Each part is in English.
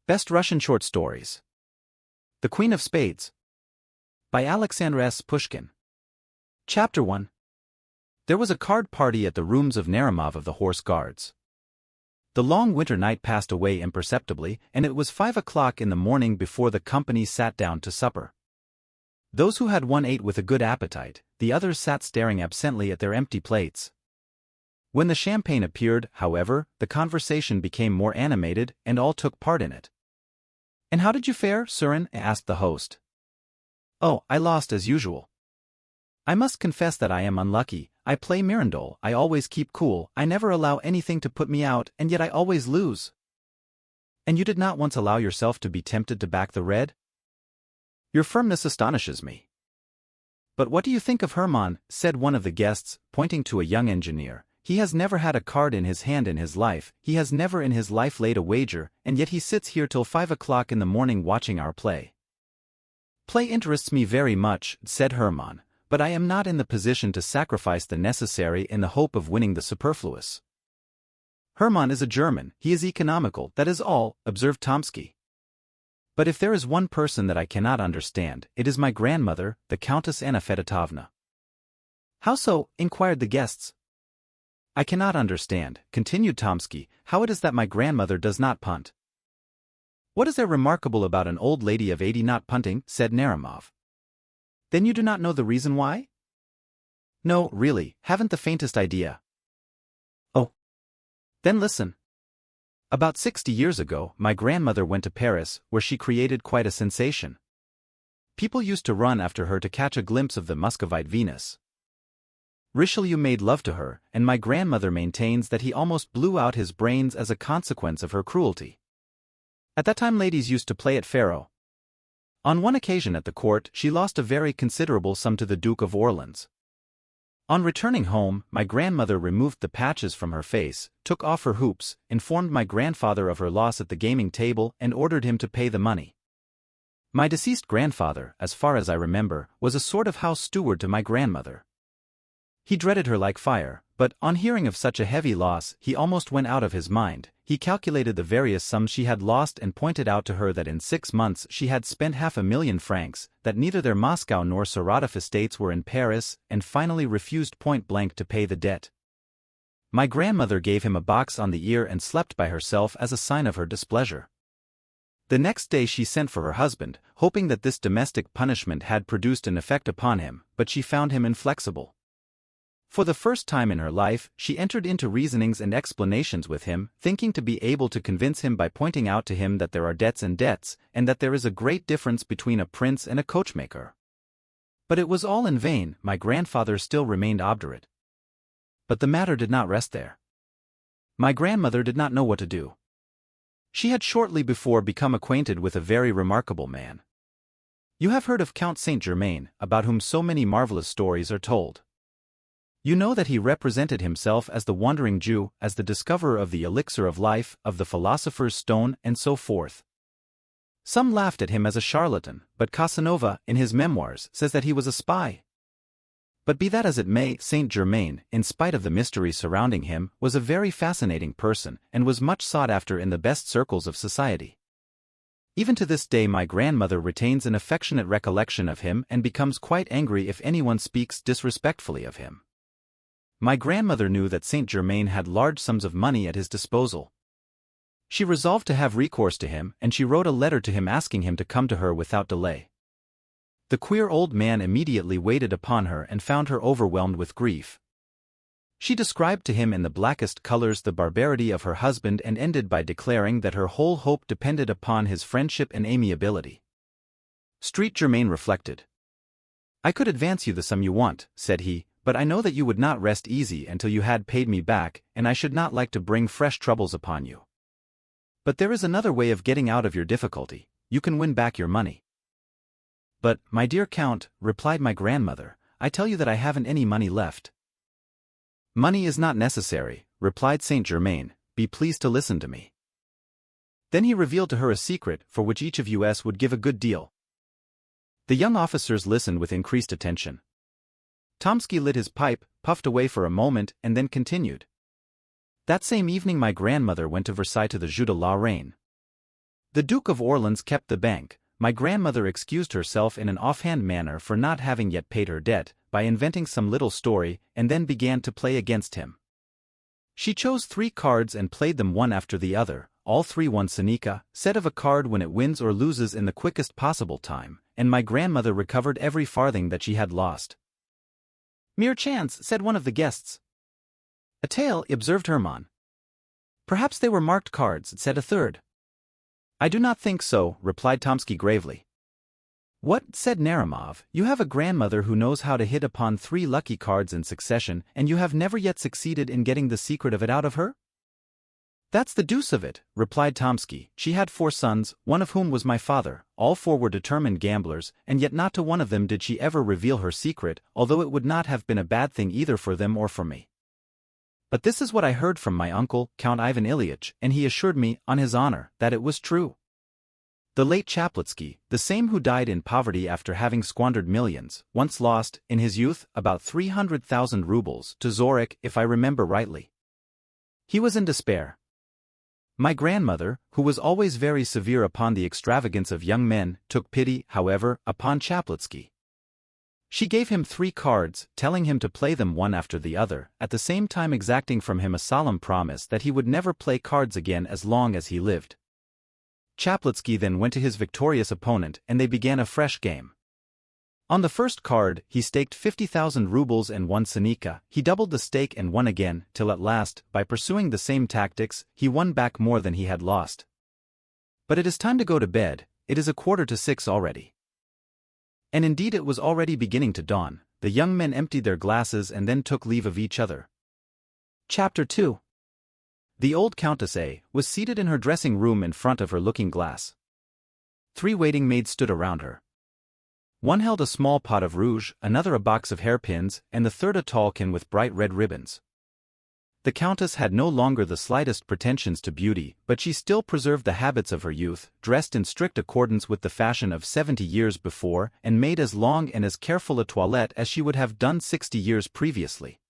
Best Russian Short Stories. The Queen of Spades. By Alexander S. Pushkin. Chapter 1. There was a card party at the rooms of Naramov of the Horse Guards. The long winter night passed away imperceptibly, and it was 5 o'clock in the morning before the company sat down to supper. Those who had won ate with a good appetite, the others sat staring absently at their empty plates. When the champagne appeared, however, the conversation became more animated, and all took part in it. "And how did you fare, Surin?" asked the host. "Oh, I lost as usual. I must confess that I am unlucky. I play Mirandole, I always keep cool, I never allow anything to put me out, and yet I always lose." "And you did not once allow yourself to be tempted to back the red?" "Your firmness astonishes me." "But what do you think of Hermann?" said one of the guests, pointing to a young engineer. "He has never had a card in his hand in his life, he has never in his life laid a wager, and yet he sits here till 5 o'clock in the morning watching our play." "Play interests me very much," said Hermann, "but I am not in the position to sacrifice the necessary in the hope of winning the superfluous." "Hermann is a German, he is economical, that is all," observed Tomsky. "But if there is one person that I cannot understand, it is my grandmother, the Countess Anna Fedotovna." "How so?" inquired the guests. "I cannot understand," continued Tomsky, "how it is that my grandmother does not punt." "What is there remarkable about an old lady of 80 not punting?" said Naramov. "Then you do not know the reason why?" "No, really, haven't the faintest idea." "Oh. Then listen. About 60 years ago, my grandmother went to Paris, where she created quite a sensation. People used to run after her to catch a glimpse of the Muscovite Venus. Richelieu made love to her, and my grandmother maintains that he almost blew out his brains as a consequence of her cruelty. At that time ladies used to play at faro. On one occasion at the court, she lost a very considerable sum to the Duke of Orleans. On returning home, my grandmother removed the patches from her face, took off her hoops, informed my grandfather of her loss at the gaming table, and ordered him to pay the money. My deceased grandfather, as far as I remember, was a sort of house steward to my grandmother. He dreaded her like fire, but, on hearing of such a heavy loss, he almost went out of his mind. He calculated the various sums she had lost and pointed out to her that in 6 months she had spent 500,000 francs, that neither their Moscow nor Saratov estates were in Paris, and finally refused point-blank to pay the debt. My grandmother gave him a box on the ear and slept by herself as a sign of her displeasure. The next day she sent for her husband, hoping that this domestic punishment had produced an effect upon him, but she found him inflexible. For the first time in her life, she entered into reasonings and explanations with him, thinking to be able to convince him by pointing out to him that there are debts and debts, and that there is a great difference between a prince and a coachmaker. But it was all in vain, my grandfather still remained obdurate. But the matter did not rest there. My grandmother did not know what to do. She had shortly before become acquainted with a very remarkable man. You have heard of Count Saint-Germain, about whom so many marvelous stories are told. You know that he represented himself as the wandering Jew, as the discoverer of the elixir of life, of the philosopher's stone, and so forth. Some laughed at him as a charlatan, but Casanova, in his memoirs, says that he was a spy. But be that as it may, Saint-Germain, in spite of the mystery surrounding him, was a very fascinating person, and was much sought after in the best circles of society. Even to this day my grandmother retains an affectionate recollection of him and becomes quite angry if anyone speaks disrespectfully of him. My grandmother knew that Saint-Germain had large sums of money at his disposal. She resolved to have recourse to him, and she wrote a letter to him asking him to come to her without delay. The queer old man immediately waited upon her and found her overwhelmed with grief. She described to him in the blackest colors the barbarity of her husband and ended by declaring that her whole hope depended upon his friendship and amiability. Saint-Germain reflected. "I could advance you the sum you want," said he, "but I know that you would not rest easy until you had paid me back, and I should not like to bring fresh troubles upon you. But there is another way of getting out of your difficulty, you can win back your money." "But, my dear Count," replied my grandmother, "I tell you that I haven't any money left." "Money is not necessary," replied Saint-Germain, "be pleased to listen to me." Then he revealed to her a secret for which each of us would give a good deal. The young officers listened with increased attention. Tomsky lit his pipe, puffed away for a moment, and then continued. "That same evening my grandmother went to Versailles to the Jeu de la Reine. The Duke of Orleans kept the bank. My grandmother excused herself in an offhand manner for not having yet paid her debt, by inventing some little story, and then began to play against him. She chose 3 cards and played them one after the other, all 3 one Seneca, said of a card when it wins or loses in the quickest possible time, and my grandmother recovered every farthing that she had lost. Mere chance, said one of the guests. A tale, observed Hermann. Perhaps they were marked cards, said a third. I do not think so, replied Tomsky gravely. What, said Naramov, you have a grandmother who knows how to hit upon 3 lucky cards in succession, and you have never yet succeeded in getting the secret of it out of her? That's the deuce of it, replied Tomsky. She had 4 sons, one of whom was my father. All 4 were determined gamblers, and yet not to one of them did she ever reveal her secret, although it would not have been a bad thing either for them or for me. But this is what I heard from my uncle, Count Ivan Ilyich, and he assured me, on his honor, that it was true. The late Chaplitsky, the same who died in poverty after having squandered millions, once lost, in his youth, about 300,000 rubles to Zorich, if I remember rightly. He was in despair. My grandmother, who was always very severe upon the extravagance of young men, took pity, however, upon Chaplitsky. She gave him 3 cards, telling him to play them one after the other, at the same time exacting from him a solemn promise that he would never play cards again as long as he lived. Chaplitsky then went to his victorious opponent and they began a fresh game. On the first card, he staked 50,000 rubles and won Seneca. He doubled the stake and won again, till at last, by pursuing the same tactics, he won back more than he had lost. But it is time to go to bed, it is 5:45 already. And indeed it was already beginning to dawn. The young men emptied their glasses and then took leave of each other. Chapter 2. The old Countess A. was seated in her dressing room in front of her looking-glass. 3 waiting maids stood around her. One held a small pot of rouge, another a box of hairpins, and the third a tall-can with bright red ribbons. The Countess had no longer the slightest pretensions to beauty, but she still preserved the habits of her youth, dressed in strict accordance with the fashion of 70 years before, and made as long and as careful a toilette as she would have done 60 years previously.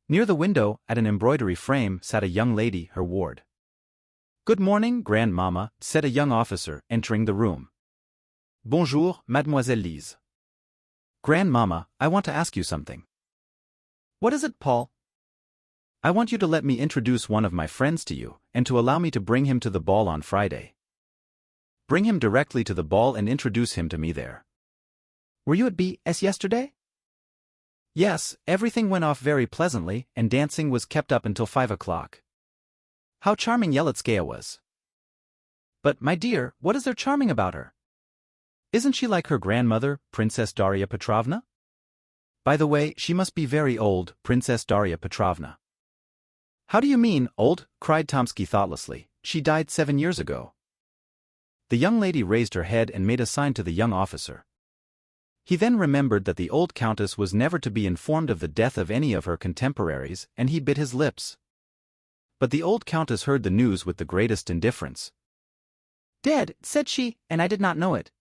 Near the window, at an embroidery frame, sat a young lady, her ward. "Good morning, grandmamma," said a young officer, entering the room. "Bonjour, Mademoiselle Lise." "Grandmamma, I want to ask you something." "What is it, Paul?" "I want you to let me introduce one of my friends to you, and to allow me to bring him to the ball on Friday." "Bring him directly to the ball and introduce him to me there." "Were you at B.S. yesterday?" "Yes, everything went off very pleasantly, and dancing was kept up until 5 o'clock. How charming Yelitskaya was." "But, my dear, what is there charming about her? Isn't she like her grandmother, Princess Daria Petrovna? By the way, she must be very old, Princess Daria Petrovna." "How do you mean, old?" cried Tomsky thoughtlessly. "She died 7 years ago." The young lady raised her head and made a sign to the young officer. He then remembered that the old countess was never to be informed of the death of any of her contemporaries, and he bit his lips. But the old countess heard the news with the greatest indifference. "Dead," said she, "and I did not know it.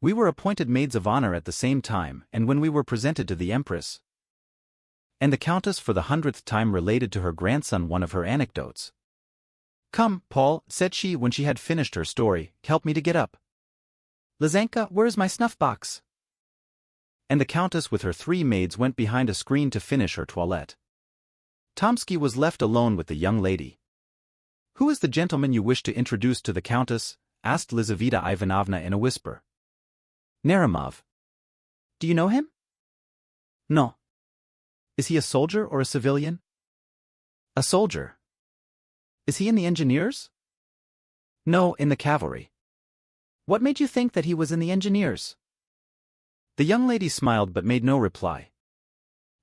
We were appointed maids of honor at the same time, and when we were presented to the Empress." And the countess for the 100th time related to her grandson one of her anecdotes. "Come, Paul," said she when she had finished her story, "help me to get up. Lizanka, where is my snuff-box?" And the countess with her 3 maids went behind a screen to finish her toilette. Tomsky was left alone with the young lady. "Who is the gentleman you wish to introduce to the countess?" asked Lizaveta Ivanovna in a whisper. "Naramov." "Do you know him?" "No." "Is he a soldier or a civilian?" "A soldier." "Is he in the engineers?" "No, in the cavalry." "What made you think that he was in the engineers?" The young lady smiled but made no reply.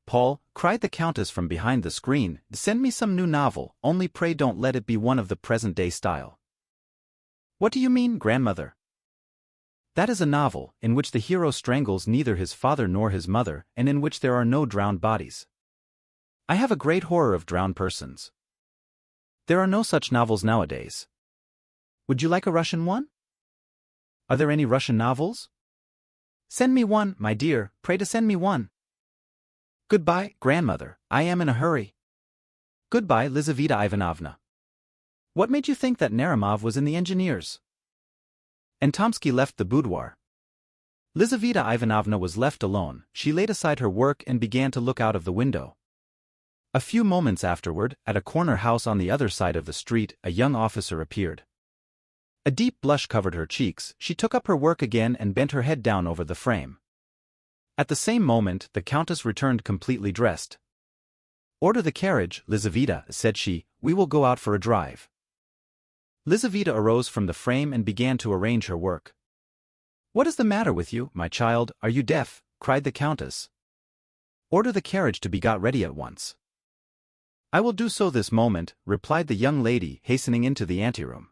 "Paul," cried the countess from behind the screen, "send me some new novel, only pray don't let it be one of the present-day style." "What do you mean, grandmother?" "That is a novel, in which the hero strangles neither his father nor his mother, and in which there are no drowned bodies. I have a great horror of drowned persons. There are no such novels nowadays. Would you like a Russian one?" "Are there any Russian novels?" "Send me one, my dear, pray to send me one." "Goodbye, grandmother, I am in a hurry." "Goodbye, Lizaveta Ivanovna." "What made you think that Naramov was in the engineers?" and Tomsky left the boudoir. Lizaveta Ivanovna was left alone. She laid aside her work and began to look out of the window. A few moments afterward, at a corner house on the other side of the street, a young officer appeared. A deep blush covered her cheeks. She took up her work again and bent her head down over the frame. At the same moment, the countess returned completely dressed. "Order the carriage, Lizaveta," said she. "We will go out for a drive." Lizaveta arose from the frame and began to arrange her work. "What is the matter with you, my child? Are you deaf?" cried the countess. "Order the carriage to be got ready at once." "I will do so this moment," replied the young lady, hastening into the anteroom.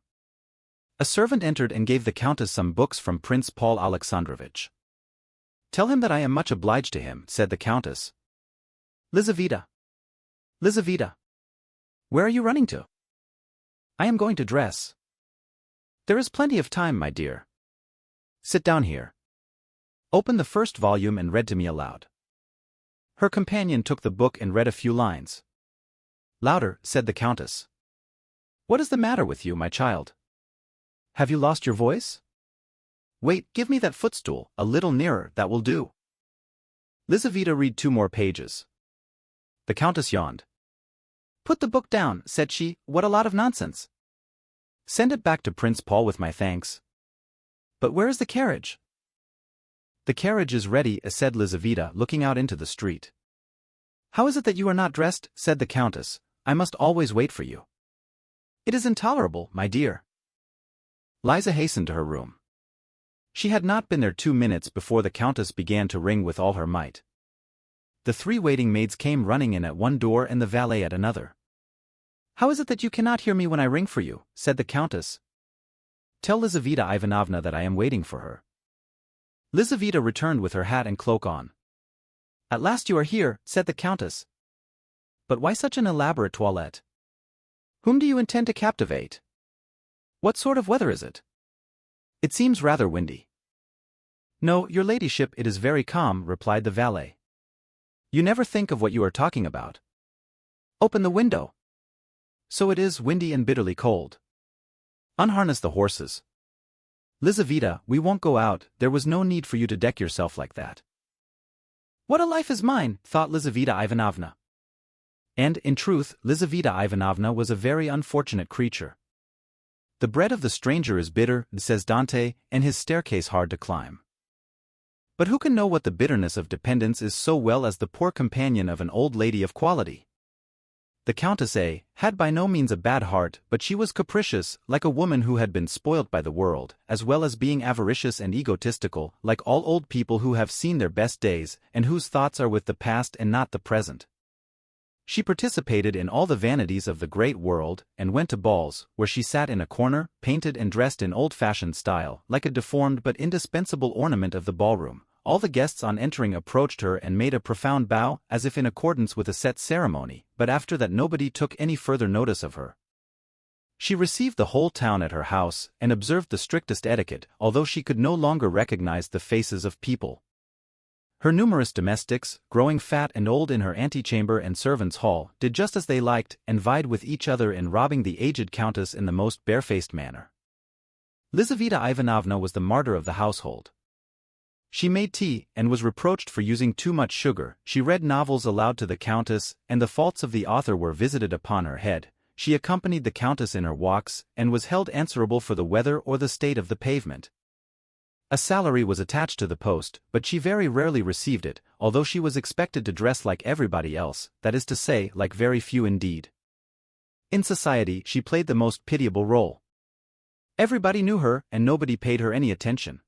A servant entered and gave the countess some books from Prince Paul Alexandrovitch. "Tell him that I am much obliged to him," said the countess. "Lizaveta! Lizaveta! Where are you running to?" "I am going to dress." "There is plenty of time, my dear. Sit down here. Open the first volume and read to me aloud." Her companion took the book and read a few lines. "Louder," said the countess. "What is the matter with you, my child? Have you lost your voice? Wait, give me that footstool, a little nearer, that will do." Lizaveta read 2 more pages. The countess yawned. "Put the book down," said she. "What a lot of nonsense. Send it back to Prince Paul with my thanks." "But where is the carriage?" "The carriage is ready," said Lizaveta, looking out into the street. "How is it that you are not dressed?" said the countess. "I must always wait for you." "It is intolerable, my dear." Liza hastened to her room. She had not been there 2 minutes before the countess began to ring with all her might. The 3 waiting maids came running in at one door and the valet at another. "How is it that you cannot hear me when I ring for you?" said the countess. "Tell Lizaveta Ivanovna that I am waiting for her." Lizaveta returned with her hat and cloak on. "At last you are here," said the countess. "But why such an elaborate toilette? Whom do you intend to captivate? What sort of weather is it? It seems rather windy." "No, your ladyship, it is very calm," replied the valet. "You never think of what you are talking about. Open the window." "So it is windy and bitterly cold. Unharness the horses. Lizaveta, we won't go out. There was no need for you to deck yourself like that." "What a life is mine," thought Lizaveta Ivanovna. And, in truth, Lizaveta Ivanovna was a very unfortunate creature. The bread of the stranger is bitter, says Dante, and his staircase hard to climb. But who can know what the bitterness of dependence is so well as the poor companion of an old lady of quality? The Countess A. had by no means a bad heart, but she was capricious, like a woman who had been spoilt by the world, as well as being avaricious and egotistical, like all old people who have seen their best days, and whose thoughts are with the past and not the present. She participated in all the vanities of the great world, and went to balls, where she sat in a corner, painted and dressed in old-fashioned style, like a deformed but indispensable ornament of the ballroom. All the guests on entering approached her and made a profound bow, as if in accordance with a set ceremony, but after that nobody took any further notice of her. She received the whole town at her house, and observed the strictest etiquette, although she could no longer recognize the faces of people. Her numerous domestics, growing fat and old in her antechamber and servants' hall, did just as they liked, and vied with each other in robbing the aged countess in the most barefaced manner. Lizaveta Ivanovna was the martyr of the household. She made tea, and was reproached for using too much sugar. She read novels aloud to the countess, and the faults of the author were visited upon her head. She accompanied the countess in her walks, and was held answerable for the weather or the state of the pavement. A salary was attached to the post, but she very rarely received it, although she was expected to dress like everybody else, that is to say, like very few indeed. In society, she played the most pitiable role. Everybody knew her, and nobody paid her any attention.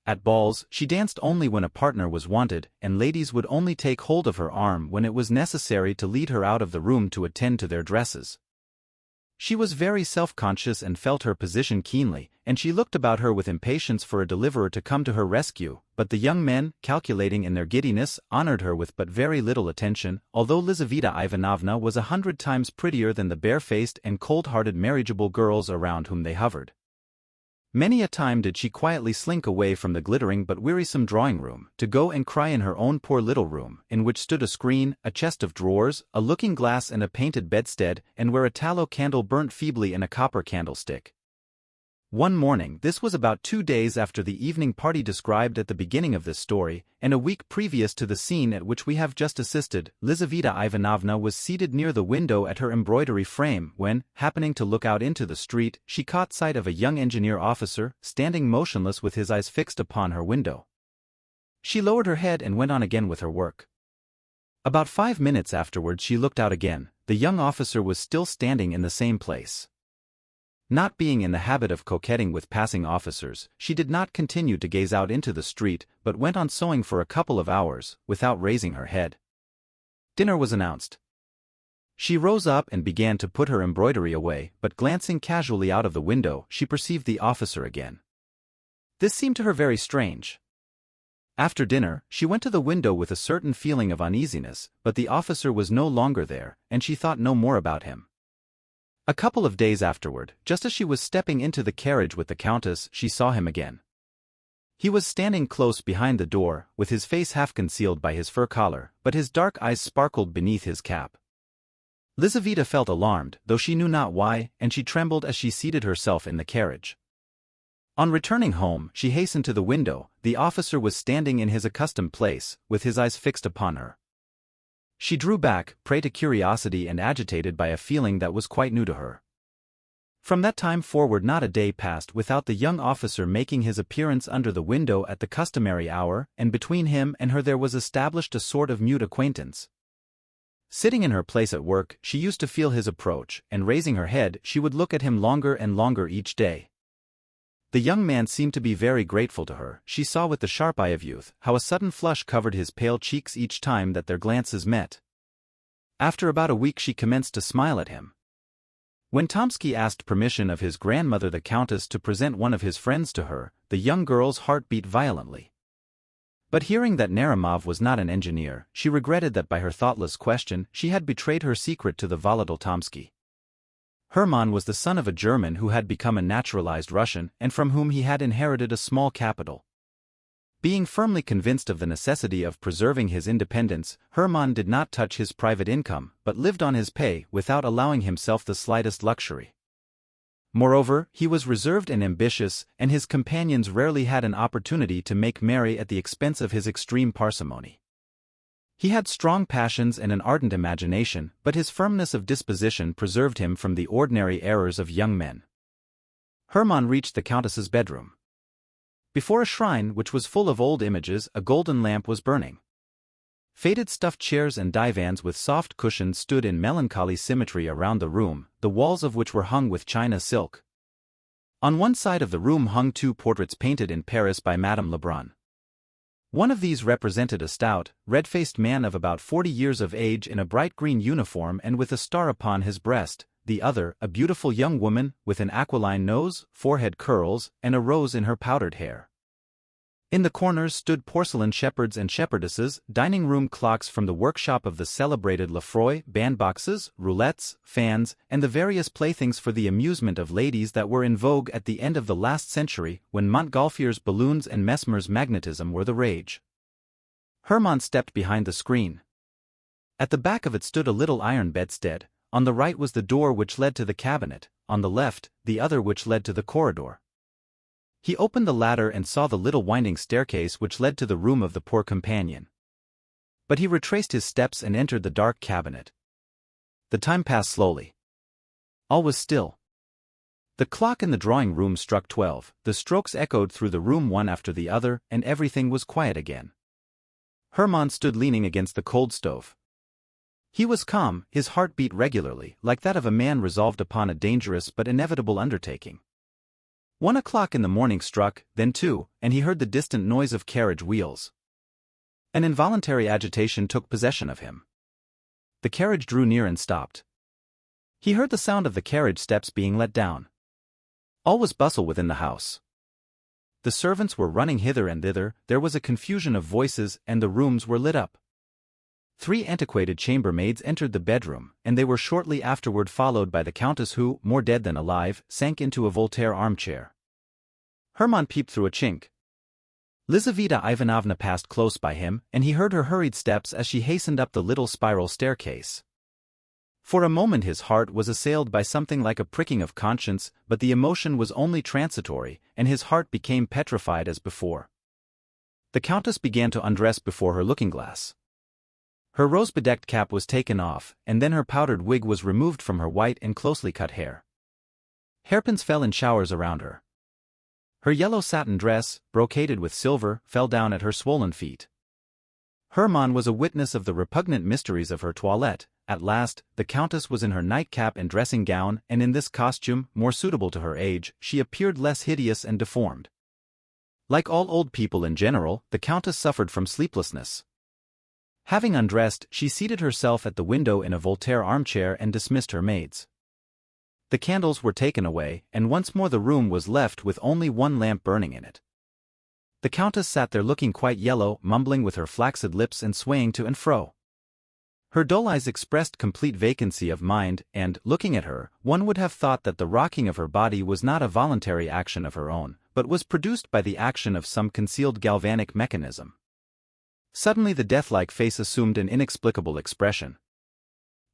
At balls, she danced only when a partner was wanted, and ladies would only take hold of her arm when it was necessary to lead her out of the room to attend to their dresses. She was very self-conscious and felt her position keenly, and she looked about her with impatience for a deliverer to come to her rescue, but the young men, calculating in their giddiness, honored her with but very little attention, although Lizaveta Ivanovna was 100 times prettier than the barefaced and cold-hearted marriageable girls around whom they hovered. Many a time did she quietly slink away from the glittering but wearisome drawing-room, to go and cry in her own poor little room, in which stood a screen, a chest of drawers, a looking-glass and a painted bedstead, and where a tallow candle burnt feebly in a copper candlestick. One morning, this was about 2 days after the evening party described at the beginning of this story, and a week previous to the scene at which we have just assisted, Lizaveta Ivanovna was seated near the window at her embroidery frame when, happening to look out into the street, she caught sight of a young engineer officer, standing motionless with his eyes fixed upon her window. She lowered her head and went on again with her work. About 5 minutes afterward she looked out again. The young officer was still standing in the same place. Not being in the habit of coquetting with passing officers, she did not continue to gaze out into the street, but went on sewing for a couple of hours, without raising her head. Dinner was announced. She rose up and began to put her embroidery away, but glancing casually out of the window, she perceived the officer again. This seemed to her very strange. After dinner, she went to the window with a certain feeling of uneasiness, but the officer was no longer there, and she thought no more about him. A couple of days afterward, just as she was stepping into the carriage with the Countess, she saw him again. He was standing close behind the door, with his face half concealed by his fur collar, but his dark eyes sparkled beneath his cap. Lizaveta felt alarmed, though she knew not why, and she trembled as she seated herself in the carriage. On returning home, she hastened to the window. The officer was standing in his accustomed place, with his eyes fixed upon her. She drew back, prey to curiosity and agitated by a feeling that was quite new to her. From that time forward not a day passed without the young officer making his appearance under the window at the customary hour, and between him and her there was established a sort of mute acquaintance. Sitting in her place at work, she used to feel his approach, and raising her head, she would look at him longer and longer each day. The young man seemed to be very grateful to her. She saw with the sharp eye of youth how a sudden flush covered his pale cheeks each time that their glances met. After about a week she commenced to smile at him. When Tomsky asked permission of his grandmother the Countess to present one of his friends to her, the young girl's heart beat violently. But hearing that Naramov was not an engineer, she regretted that by her thoughtless question she had betrayed her secret to the volatile Tomsky. Hermann was the son of a German who had become a naturalized Russian and from whom he had inherited a small capital. Being firmly convinced of the necessity of preserving his independence, Hermann did not touch his private income, but lived on his pay without allowing himself the slightest luxury. Moreover, he was reserved and ambitious, and his companions rarely had an opportunity to make merry at the expense of his extreme parsimony. He had strong passions and an ardent imagination, but his firmness of disposition preserved him from the ordinary errors of young men. Hermann reached the Countess's bedroom. Before a shrine which was full of old images, a golden lamp was burning. Faded stuffed chairs and divans with soft cushions stood in melancholy symmetry around the room, the walls of which were hung with China silk. On one side of the room hung 2 portraits painted in Paris by Madame Lebrun. One of these represented a stout, red-faced man of about 40 years of age in a bright green uniform and with a star upon his breast, the other, a beautiful young woman, with an aquiline nose, forehead curls, and a rose in her powdered hair. In the corners stood porcelain shepherds and shepherdesses, dining-room clocks from the workshop of the celebrated Lefroy, bandboxes, roulettes, fans, and the various playthings for the amusement of ladies that were in vogue at the end of the last century, when Montgolfier's balloons and Mesmer's magnetism were the rage. Hermann stepped behind the screen. At the back of it stood a little iron bedstead. On the right was the door which led to the cabinet, on the left, the other which led to the corridor. He opened the latter and saw the little winding staircase which led to the room of the poor companion. But he retraced his steps and entered the dark cabinet. The time passed slowly. All was still. The clock in the drawing-room struck 12, the strokes echoed through the room one after the other, and everything was quiet again. Hermann stood leaning against the cold stove. He was calm, his heart beat regularly, like that of a man resolved upon a dangerous but inevitable undertaking. 1 o'clock in the morning struck, then 2, and he heard the distant noise of carriage wheels. An involuntary agitation took possession of him. The carriage drew near and stopped. He heard the sound of the carriage steps being let down. All was bustle within the house. The servants were running hither and thither, there was a confusion of voices, and the rooms were lit up. 3 antiquated chambermaids entered the bedroom, and they were shortly afterward followed by the Countess who, more dead than alive, sank into a Voltaire armchair. Hermann peeped through a chink. Lizaveta Ivanovna passed close by him, and he heard her hurried steps as she hastened up the little spiral staircase. For a moment his heart was assailed by something like a pricking of conscience, but the emotion was only transitory, and his heart became petrified as before. The Countess began to undress before her looking-glass. Her rose-bedecked cap was taken off, and then her powdered wig was removed from her white and closely cut hair. Hairpins fell in showers around her. Her yellow satin dress, brocaded with silver, fell down at her swollen feet. Hermann was a witness of the repugnant mysteries of her toilette. At last, the Countess was in her nightcap and dressing gown, and in this costume, more suitable to her age, she appeared less hideous and deformed. Like all old people in general, the Countess suffered from sleeplessness. Having undressed, she seated herself at the window in a Voltaire armchair and dismissed her maids. The candles were taken away, and once more the room was left with only one lamp burning in it. The Countess sat there looking quite yellow, mumbling with her flaccid lips and swaying to and fro. Her dull eyes expressed complete vacancy of mind, and, looking at her, one would have thought that the rocking of her body was not a voluntary action of her own, but was produced by the action of some concealed galvanic mechanism. Suddenly the death-like face assumed an inexplicable expression.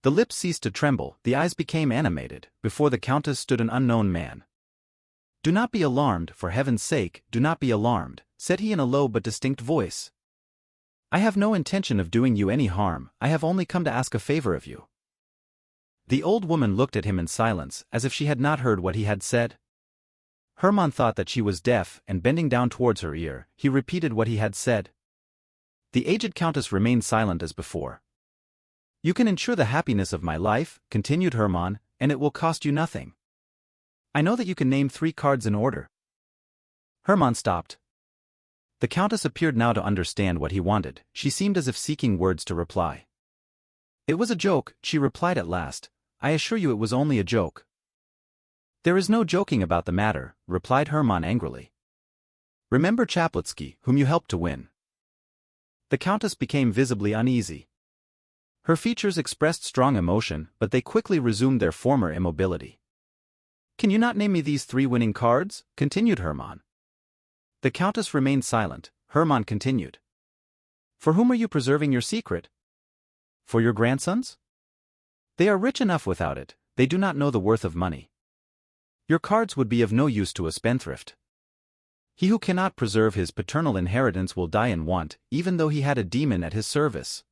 The lips ceased to tremble, the eyes became animated. Before the Countess stood an unknown man. "Do not be alarmed, for heaven's sake, do not be alarmed," said he in a low but distinct voice. "I have no intention of doing you any harm, I have only come to ask a favor of you." The old woman looked at him in silence, as if she had not heard what he had said. Hermann thought that she was deaf, and bending down towards her ear, he repeated what he had said. The aged Countess remained silent as before. "You can ensure the happiness of my life," continued Hermann, "and it will cost you nothing. I know that you can name 3 cards in order." Hermann stopped. The Countess appeared now to understand what he wanted. She seemed as if seeking words to reply. "It was a joke," she replied at last. "I assure you it was only a joke." "There is no joking about the matter," replied Hermann angrily. "Remember Chaplitsky, whom you helped to win." The Countess became visibly uneasy. Her features expressed strong emotion, but they quickly resumed their former immobility. "Can you not name me these 3 winning cards?" continued Hermann. The Countess remained silent. Hermann continued. "For whom are you preserving your secret? For your grandsons? They are rich enough without it, they do not know the worth of money. Your cards would be of no use to a spendthrift. He who cannot preserve his paternal inheritance will die in want, even though he had a demon at his service.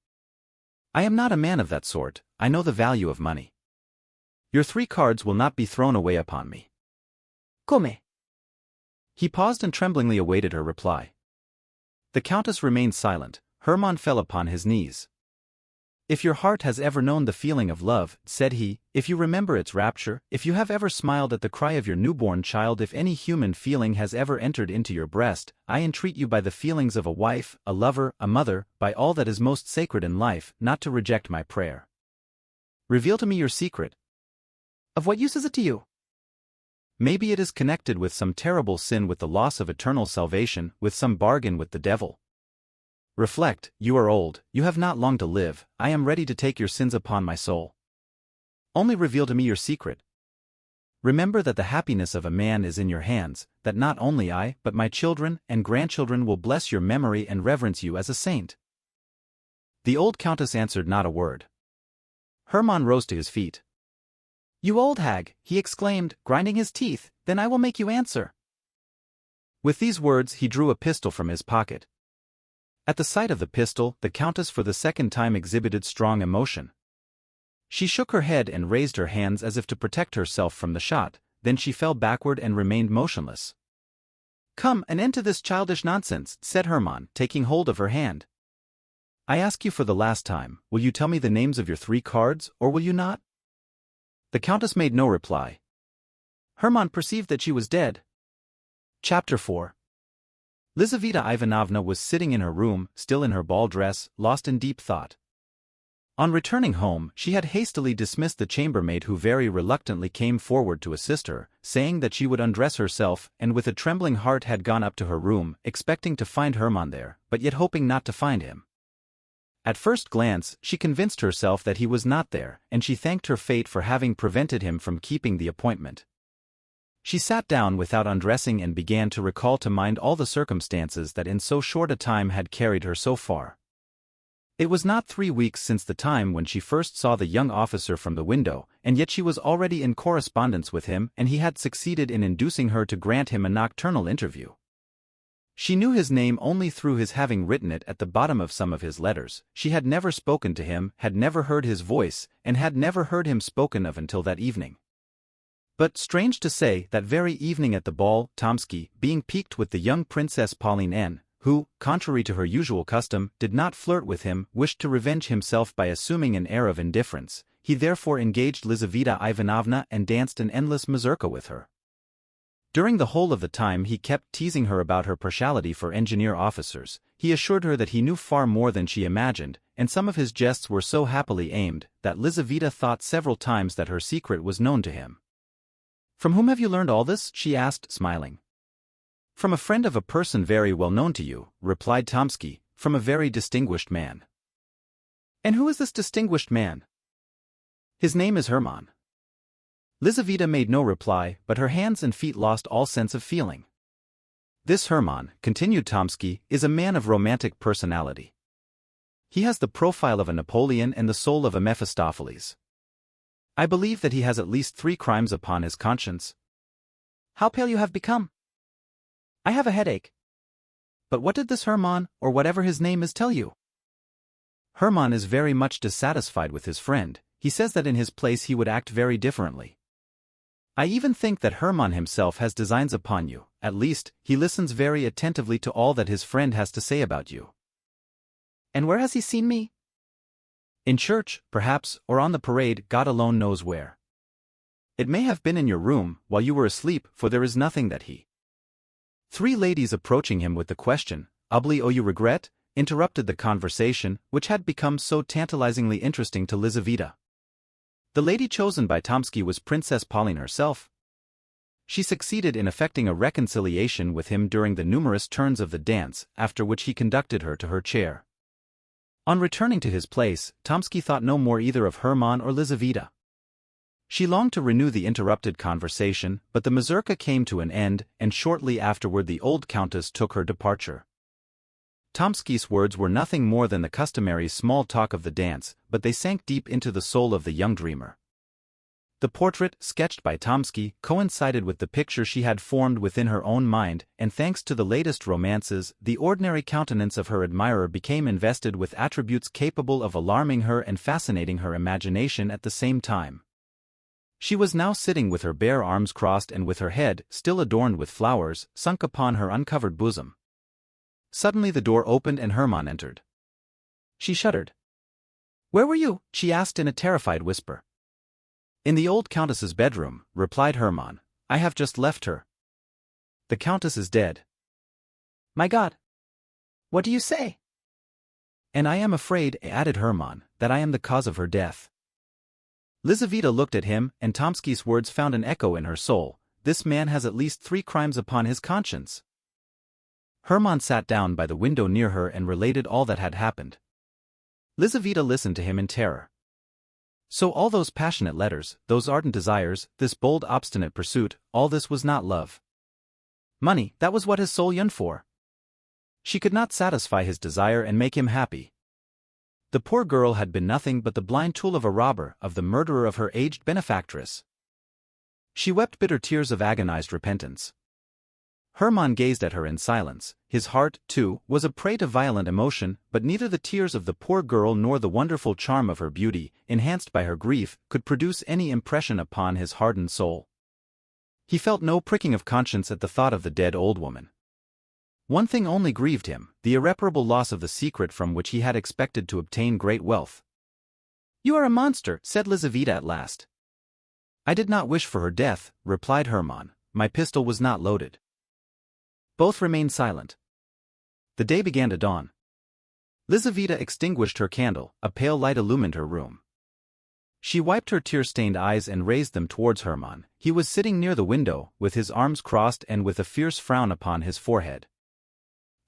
I am not a man of that sort, I know the value of money. Your 3 cards will not be thrown away upon me." "Come?" He paused and tremblingly awaited her reply. The Countess remained silent. Hermann fell upon his knees. "If your heart has ever known the feeling of love," said he, "if you remember its rapture, if you have ever smiled at the cry of your newborn child, if any human feeling has ever entered into your breast, I entreat you by the feelings of a wife, a lover, a mother, by all that is most sacred in life, not to reject my prayer. Reveal to me your secret." "Of what use is it to you?" "Maybe it is connected with some terrible sin, with the loss of eternal salvation, with some bargain with the devil. Reflect, you are old, you have not long to live, I am ready to take your sins upon my soul. Only reveal to me your secret. Remember that the happiness of a man is in your hands, that not only I, but my children and grandchildren will bless your memory and reverence you as a saint." The old Countess answered not a word. Hermann rose to his feet. "You old hag," he exclaimed, grinding his teeth, "then I will make you answer." With these words he drew a pistol from his pocket. At the sight of the pistol, the Countess for the second time exhibited strong emotion. She shook her head and raised her hands as if to protect herself from the shot, then she fell backward and remained motionless. "Come, an end to this childish nonsense," said Hermann, taking hold of her hand. "I ask you for the last time, will you tell me the names of your 3 cards, or will you not?" The Countess made no reply. Hermann perceived that she was dead. Chapter 4. Lizaveta Ivanovna was sitting in her room, still in her ball dress, lost in deep thought. On returning home, she had hastily dismissed the chambermaid who very reluctantly came forward to assist her, saying that she would undress herself, and with a trembling heart had gone up to her room, expecting to find Hermann there, but yet hoping not to find him. At first glance, she convinced herself that he was not there, and she thanked her fate for having prevented him from keeping the appointment. She sat down without undressing and began to recall to mind all the circumstances that in so short a time had carried her so far. It was not 3 weeks since the time when she first saw the young officer from the window, and yet she was already in correspondence with him, and he had succeeded in inducing her to grant him a nocturnal interview. She knew his name only through his having written it at the bottom of some of his letters. She had never spoken to him, had never heard his voice, and had never heard him spoken of until that evening. But, strange to say, that very evening at the ball, Tomsky, being piqued with the young Princess Pauline N., who, contrary to her usual custom, did not flirt with him, wished to revenge himself by assuming an air of indifference. He therefore engaged Lizaveta Ivanovna and danced an endless mazurka with her. During the whole of the time he kept teasing her about her partiality for engineer officers. He assured her that he knew far more than she imagined, and some of his jests were so happily aimed that Lizaveta thought several times that her secret was known to him. "From whom have you learned all this?" she asked, smiling. "From a friend of a person very well known to you," replied Tomsky, "from a very distinguished man." "And who is this distinguished man?" "His name is Hermann." Lizaveta made no reply, but her hands and feet lost all sense of feeling. "This Hermann," continued Tomsky, "is a man of romantic personality. He has the profile of a Napoleon and the soul of a Mephistopheles. I believe that he has at least 3 crimes upon his conscience." "How pale you have become!" "I have a headache." "But what did this Hermann, or whatever his name is, tell you?" "Hermann is very much dissatisfied with his friend. He says that in his place he would act very differently. I even think that Hermann himself has designs upon you. At least, he listens very attentively to all that his friend has to say about you." "And where has he seen me?" "In church, perhaps, or on the parade, God alone knows where. It may have been in your room, while you were asleep, for there is nothing that he—" 3 ladies approaching him with the question, "Oublie, you regret?" interrupted the conversation, which had become so tantalizingly interesting to Lizaveta. The lady chosen by Tomsky was Princess Pauline herself. She succeeded in effecting a reconciliation with him during the numerous turns of the dance, after which he conducted her to her chair. On returning to his place, Tomsky thought no more either of Hermann or Lizaveta. She longed to renew the interrupted conversation, but the mazurka came to an end, and shortly afterward the old countess took her departure. Tomsky's words were nothing more than the customary small talk of the dance, but they sank deep into the soul of the young dreamer. The portrait, sketched by Tomsky, coincided with the picture she had formed within her own mind, and thanks to the latest romances, the ordinary countenance of her admirer became invested with attributes capable of alarming her and fascinating her imagination at the same time. She was now sitting with her bare arms crossed and with her head, still adorned with flowers, sunk upon her uncovered bosom. Suddenly the door opened and Hermann entered. She shuddered. "Where were you?" she asked in a terrified whisper. "In the old countess's bedroom," replied Hermann. "I have just left her. The countess is dead." "My God! What do you say?" "And I am afraid," added Hermann, "that I am the cause of her death." Lizaveta looked at him, and Tomsky's words found an echo in her soul. This man has at least 3 crimes upon his conscience. Hermann sat down by the window near her and related all that had happened. Lizaveta listened to him in terror. So all those passionate letters, those ardent desires, this bold obstinate pursuit, all this was not love. Money, that was what his soul yearned for. She could not satisfy his desire and make him happy. The poor girl had been nothing but the blind tool of a robber, of the murderer of her aged benefactress. She wept bitter tears of agonized repentance. Hermann gazed at her in silence. His heart, too, was a prey to violent emotion, but neither the tears of the poor girl nor the wonderful charm of her beauty, enhanced by her grief, could produce any impression upon his hardened soul. He felt no pricking of conscience at the thought of the dead old woman. One thing only grieved him, the irreparable loss of the secret from which he had expected to obtain great wealth. "You are a monster," said Lizaveta at last. "I did not wish for her death," replied Hermann. "My pistol was not loaded." Both remained silent. The day began to dawn. Lizaveta extinguished her candle, a pale light illumined her room. She wiped her tear-stained eyes and raised them towards Hermann. He was sitting near the window, with his arms crossed and with a fierce frown upon his forehead.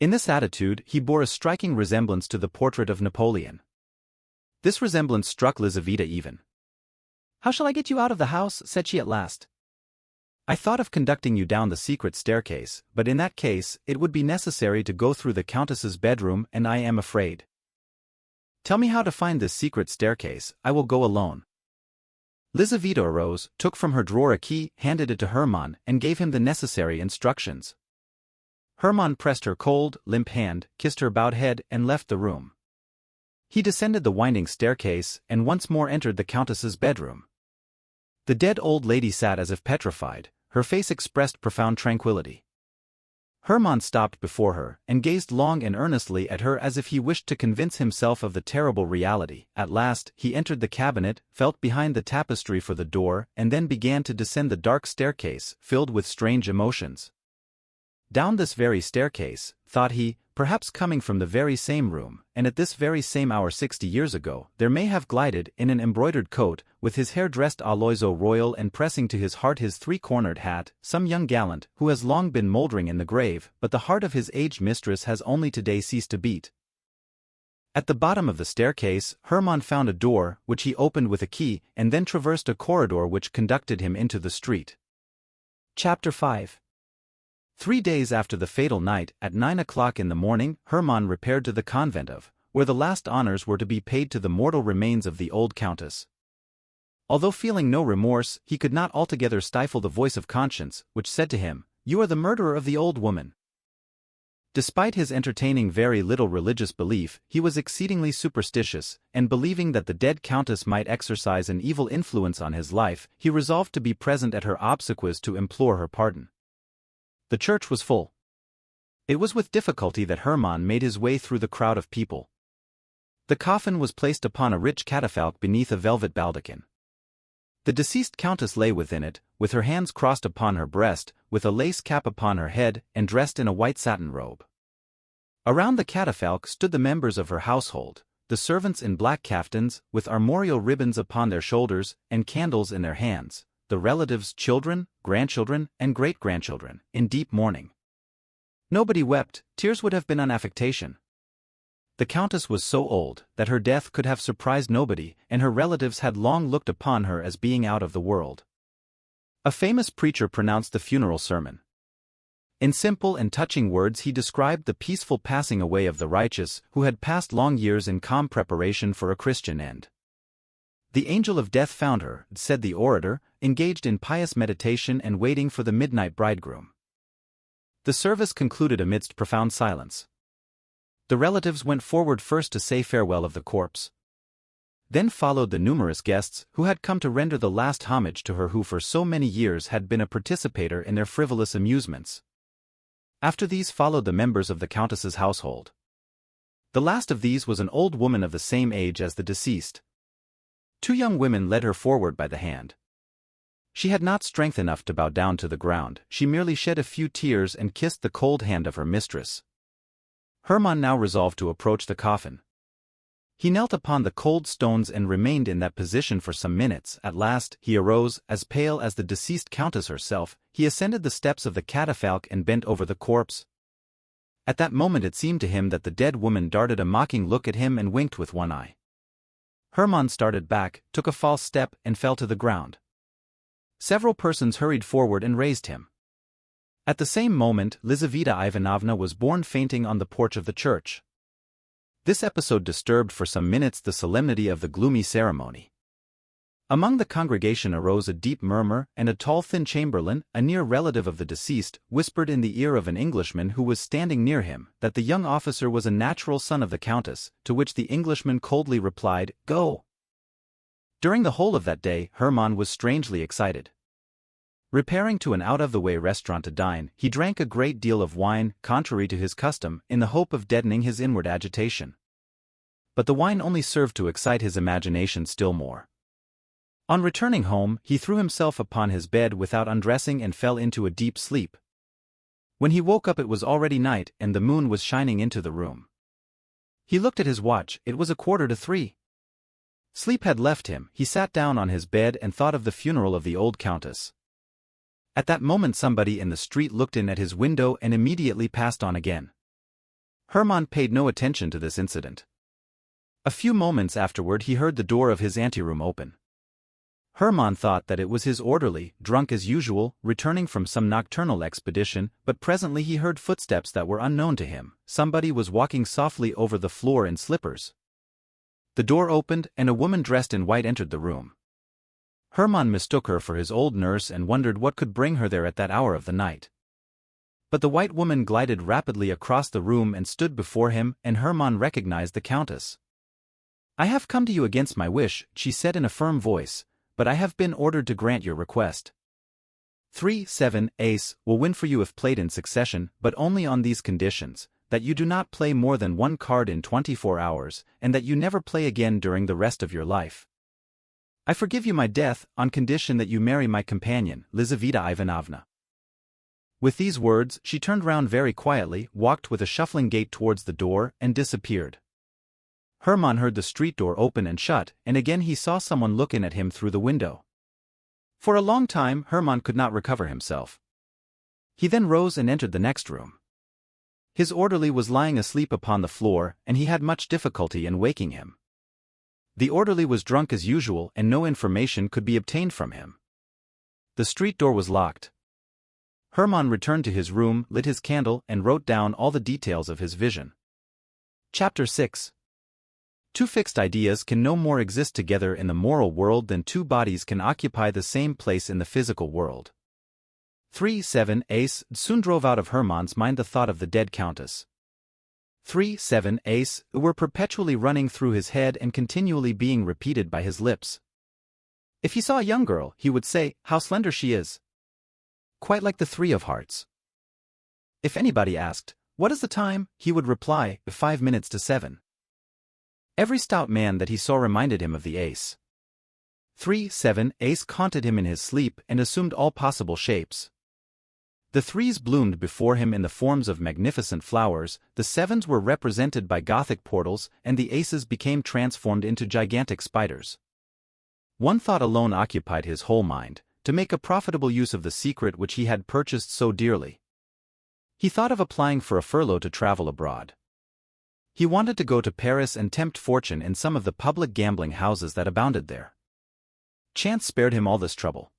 In this attitude, he bore a striking resemblance to the portrait of Napoleon. This resemblance struck Lizaveta even. "How shall I get you out of the house?" said she at last. "I thought of conducting you down the secret staircase, but in that case, it would be necessary to go through the countess's bedroom, and I am afraid." Tell me how to find this secret staircase, I will go alone. Lizaveta arose, took from her drawer a key, handed it to Hermann, and gave him the necessary instructions. Hermann pressed her cold, limp hand, kissed her bowed head, and left the room. He descended the winding staircase, and once more entered the Countess's bedroom. The dead old lady sat as if petrified, her face expressed profound tranquility. Hermann stopped before her, and gazed long and earnestly at her as if he wished to convince himself of the terrible reality. At last, he entered the cabinet, felt behind the tapestry for the door, and then began to descend the dark staircase, filled with strange emotions. Down this very staircase, thought he, perhaps coming from the very same room, and at this very same hour 60 years ago, there may have glided, in an embroidered coat, with his hair dressed à l'oiseau royal and pressing to his heart his three-cornered hat, some young gallant, who has long been mouldering in the grave, but the heart of his aged mistress has only today ceased to beat. At the bottom of the staircase, Hermann found a door, which he opened with a key, and then traversed a corridor which conducted him into the street. Chapter 5. 3 days after the fatal night, at 9 o'clock in the morning, Hermann repaired to the convent of, where the last honors were to be paid to the mortal remains of the old countess. Although feeling no remorse, he could not altogether stifle the voice of conscience, which said to him, "You are the murderer of the old woman." Despite his entertaining very little religious belief, he was exceedingly superstitious, and believing that the dead countess might exercise an evil influence on his life, he resolved to be present at her obsequies to implore her pardon. The church was full. It was with difficulty that Hermann made his way through the crowd of people. The coffin was placed upon a rich catafalque beneath a velvet baldachin. The deceased countess lay within it, with her hands crossed upon her breast, with a lace cap upon her head, and dressed in a white satin robe. Around the catafalque stood the members of her household, the servants in black caftans, with armorial ribbons upon their shoulders, and candles in their hands, the relatives, children, grandchildren, and great-grandchildren, in deep mourning. Nobody wept, tears would have been an affectation. The countess was so old that her death could have surprised nobody, and her relatives had long looked upon her as being out of the world. A famous preacher pronounced the funeral sermon. In simple and touching words he described the peaceful passing away of the righteous who had passed long years in calm preparation for a Christian end. The angel of death found her, said the orator, engaged in pious meditation and waiting for the midnight bridegroom. The service concluded amidst profound silence. The relatives went forward first to say farewell of the corpse. Then followed the numerous guests who had come to render the last homage to her who for so many years had been a participator in their frivolous amusements. After these followed the members of the countess's household. The last of these was an old woman of the same age as the deceased. 2 young women led her forward by the hand. She had not strength enough to bow down to the ground, she merely shed a few tears and kissed the cold hand of her mistress. Hermann now resolved to approach the coffin. He knelt upon the cold stones and remained in that position for some minutes. At last, he arose, as pale as the deceased countess herself. He ascended the steps of the catafalque and bent over the corpse. At that moment it seemed to him that the dead woman darted a mocking look at him and winked with one eye. Hermann started back, took a false step, and fell to the ground. Several persons hurried forward and raised him. At the same moment, Lizaveta Ivanovna was borne fainting on the porch of the church. This episode disturbed for some minutes the solemnity of the gloomy ceremony. Among the congregation arose a deep murmur, and a tall thin chamberlain, a near relative of the deceased, whispered in the ear of an Englishman who was standing near him, that the young officer was a natural son of the countess, to which the Englishman coldly replied, "Go." During the whole of that day, Hermann was strangely excited. Repairing to an out-of-the-way restaurant to dine, he drank a great deal of wine, contrary to his custom, in the hope of deadening his inward agitation. But the wine only served to excite his imagination still more. On returning home, he threw himself upon his bed without undressing and fell into a deep sleep. When he woke up it was already night, and the moon was shining into the room. He looked at his watch, it was 2:45. Sleep had left him, he sat down on his bed and thought of the funeral of the old countess. At that moment somebody in the street looked in at his window and immediately passed on again. Hermann paid no attention to this incident. A few moments afterward he heard the door of his anteroom open. Hermann thought that it was his orderly, drunk as usual, returning from some nocturnal expedition, but presently he heard footsteps that were unknown to him. Somebody was walking softly over the floor in slippers. The door opened and a woman dressed in white entered the room. Hermann mistook her for his old nurse and wondered what could bring her there at that hour of the night. But the white woman glided rapidly across the room and stood before him, and Hermann recognized the countess. "I have come to you against my wish," she said in a firm voice, "but I have been ordered to grant your request. 3-7 ace will win for you if played in succession, but only on these conditions: that you do not play more than one card in 24 hours, and that you never play again during the rest of your life. I forgive you my death, on condition that you marry my companion, Lizaveta Ivanovna." With these words, she turned round very quietly, walked with a shuffling gait towards the door, and disappeared. Hermann heard the street door open and shut, and again he saw someone look in at him through the window. For a long time, Hermann could not recover himself. He then rose and entered the next room. His orderly was lying asleep upon the floor, and he had much difficulty in waking him. The orderly was drunk as usual, and no information could be obtained from him. The street door was locked. Hermann returned to his room, lit his candle, and wrote down all the details of his vision. Chapter 6. Two fixed ideas can no more exist together in the moral world than two bodies can occupy the same place in the physical world. 3-7 ace soon drove out of Hermann's mind the thought of the dead countess. 3-7 ace were perpetually running through his head and continually being repeated by his lips. If he saw a young girl, he would say, "How slender she is!" Quite like the 3 of hearts. If anybody asked, "What is the time?" he would reply, 5 minutes to 7. Every stout man that he saw reminded him of the ace. 3-7 ace haunted him in his sleep and assumed all possible shapes. The 3s bloomed before him in the forms of magnificent flowers, the 7s were represented by Gothic portals, and the aces became transformed into gigantic spiders. One thought alone occupied his whole mind: to make a profitable use of the secret which he had purchased so dearly. He thought of applying for a furlough to travel abroad. He wanted to go to Paris and tempt fortune in some of the public gambling houses that abounded there. Chance spared him all this trouble.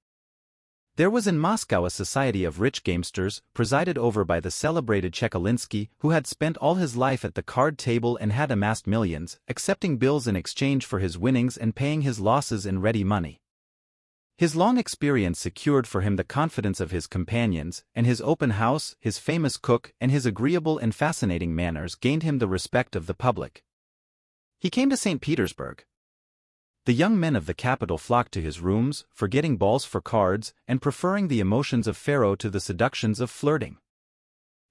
There was in Moscow a society of rich gamesters, presided over by the celebrated Chekalinsky, who had spent all his life at the card table and had amassed millions, accepting bills in exchange for his winnings and paying his losses in ready money. His long experience secured for him the confidence of his companions, and his open house, his famous cook, and his agreeable and fascinating manners gained him the respect of the public. He came to St. Petersburg. The young men of the capital flocked to his rooms, forgetting balls for cards, and preferring the emotions of faro to the seductions of flirting.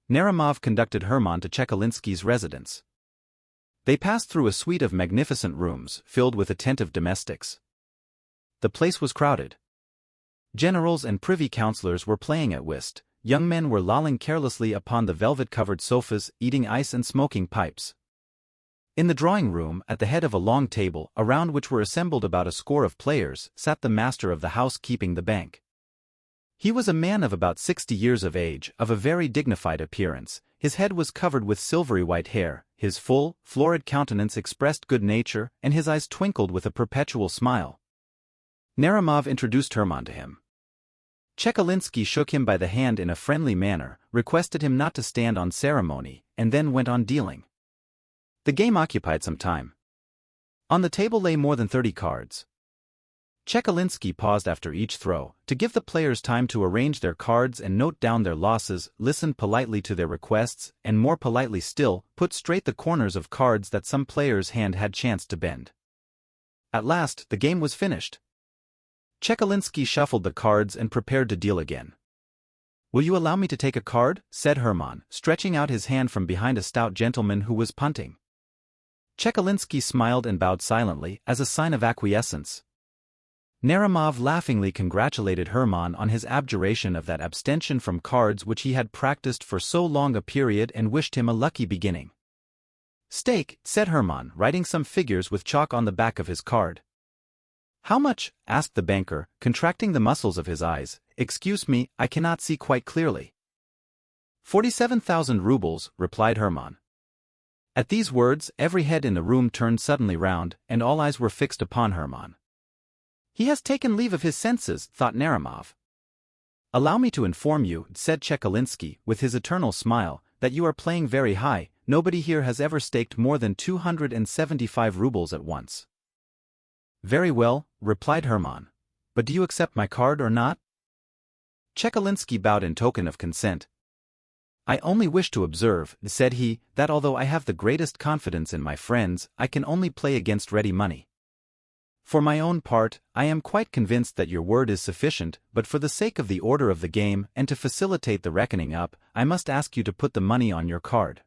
Naramov conducted Hermann to Chekalinsky's residence. They passed through a suite of magnificent rooms, filled with attentive domestics. The place was crowded. Generals and privy councillors were playing at whist, young men were lolling carelessly upon the velvet-covered sofas, eating ice and smoking pipes. In the drawing-room, at the head of a long table, around which were assembled about a score of players, sat the master of the house keeping the bank. He was a man of about 60 years of age, of a very dignified appearance. His head was covered with silvery white hair, his full, florid countenance expressed good nature, and his eyes twinkled with a perpetual smile. Naramov introduced Hermann to him. Chekalinsky shook him by the hand in a friendly manner, requested him not to stand on ceremony, and then went on dealing. The game occupied some time. On the table lay more than 30 cards. Chekalinsky paused after each throw, to give the players time to arrange their cards and note down their losses, listened politely to their requests, and more politely still, put straight the corners of cards that some player's hand had chanced to bend. At last, the game was finished. Chekalinsky shuffled the cards and prepared to deal again. "Will you allow me to take a card?" said Hermann, stretching out his hand from behind a stout gentleman who was punting. Chekalinsky smiled and bowed silently, as a sign of acquiescence. Naramov laughingly congratulated Hermann on his abjuration of that abstention from cards which he had practiced for so long a period and wished him a lucky beginning. "Stake," said Hermann, writing some figures with chalk on the back of his card. "How much?" asked the banker, contracting the muscles of his eyes. "Excuse me, I cannot see quite clearly." 47,000 rubles, replied Hermann. At these words, every head in the room turned suddenly round, and all eyes were fixed upon Hermann. "He has taken leave of his senses," thought Naramov. "Allow me to inform you," said Chekalinsky, with his eternal smile, "that you are playing very high, nobody here has ever staked more than 275 rubles at once. Very well, replied Hermann. But do you accept my card or not? Chekalinsky bowed in token of consent. I only wish to observe, said he, that although I have the greatest confidence in my friends, I can only play against ready money. For my own part, I am quite convinced that your word is sufficient, but for the sake of the order of the game and to facilitate the reckoning up, I must ask you to put the money on your card.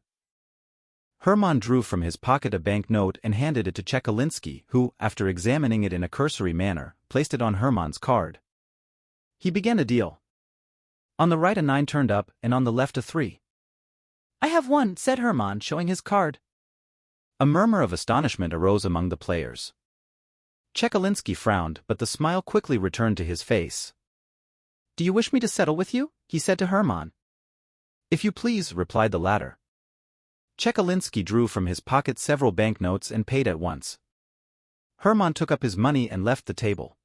Hermann drew from his pocket a banknote and handed it to Chekalinsky, who, after examining it in a cursory manner, placed it on Hermann's card. He began a deal. On the right a 9 turned up, and on the left a 3. I have won, said Hermann, showing his card. A murmur of astonishment arose among the players. Chekalinsky frowned, but the smile quickly returned to his face. Do you wish me to settle with you? He said to Hermann. If you please, replied the latter. Chekalinsky drew from his pocket several banknotes and paid at once. Hermann took up his money and left the table.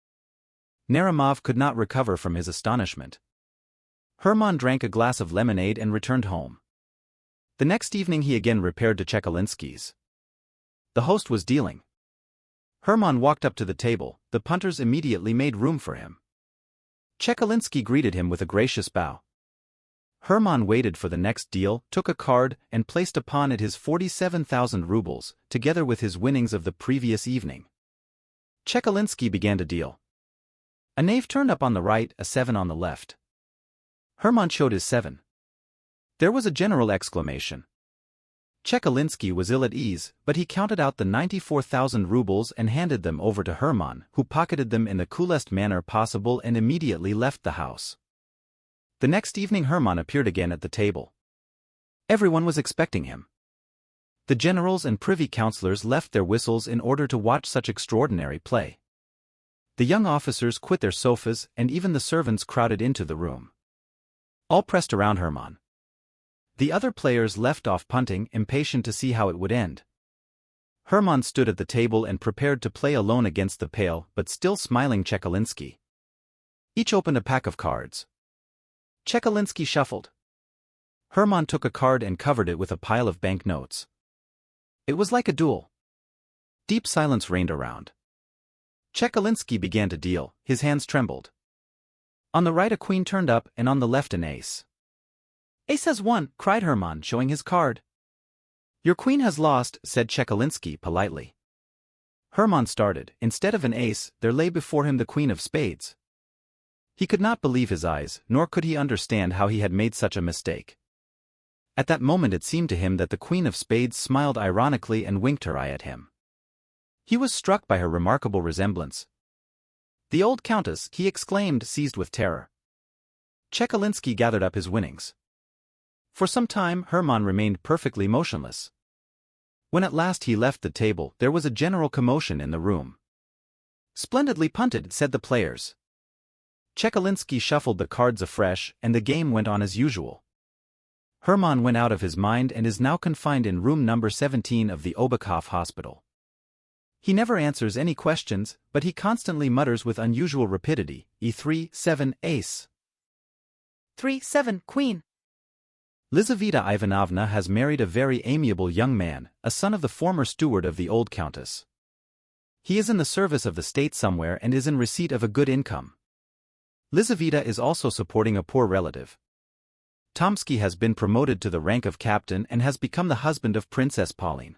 Naramov could not recover from his astonishment. Hermann drank a glass of lemonade and returned home. The next evening he again repaired to Chekalinsky's. The host was dealing. Hermann walked up to the table. The punters immediately made room for him. Chekalinsky greeted him with a gracious bow. Hermann waited for the next deal, took a card, and placed upon it his 47,000 rubles, together with his winnings of the previous evening. Chekalinsky began to deal. A knave turned up on the right, a 7 on the left. Hermann showed his 7. There was a general exclamation. Chekalinsky was ill at ease, but he counted out the 94,000 rubles and handed them over to Hermann, who pocketed them in the coolest manner possible and immediately left the house. The next evening Hermann appeared again at the table. Everyone was expecting him. The generals and privy councillors left their whistles in order to watch such extraordinary play. The young officers quit their sofas, and even the servants crowded into the room. All pressed around Hermann. The other players left off punting, impatient to see how it would end. Hermann stood at the table and prepared to play alone against the pale but still smiling Chekalinsky. Each opened a pack of cards. Chekalinsky shuffled. Hermann took a card and covered it with a pile of banknotes. It was like a duel. Deep silence reigned around. Chekalinsky began to deal, his hands trembled. On the right a queen turned up and on the left an ace. Ace has won, cried Hermann, showing his card. Your queen has lost, said Chekalinsky politely. Hermann started. Instead of an ace, there lay before him the queen of spades. He could not believe his eyes, nor could he understand how he had made such a mistake. At that moment it seemed to him that the queen of spades smiled ironically and winked her eye at him. He was struck by her remarkable resemblance. The old countess, he exclaimed, seized with terror. Chekalinsky gathered up his winnings. For some time Hermann remained perfectly motionless. When at last he left the table, there was a general commotion in the room. Splendidly punted, said the players. Chekalinsky shuffled the cards afresh, and the game went on as usual. Hermann went out of his mind and is now confined in room number 17 of the Obukhov Hospital. He never answers any questions, but he constantly mutters with unusual rapidity, E3, 7, ace. 3, 7, queen. Lizaveta Ivanovna has married a very amiable young man, a son of the former steward of the old countess. He is in the service of the state somewhere and is in receipt of a good income. Lizaveta is also supporting a poor relative. Tomsky has been promoted to the rank of captain and has become the husband of Princess Pauline.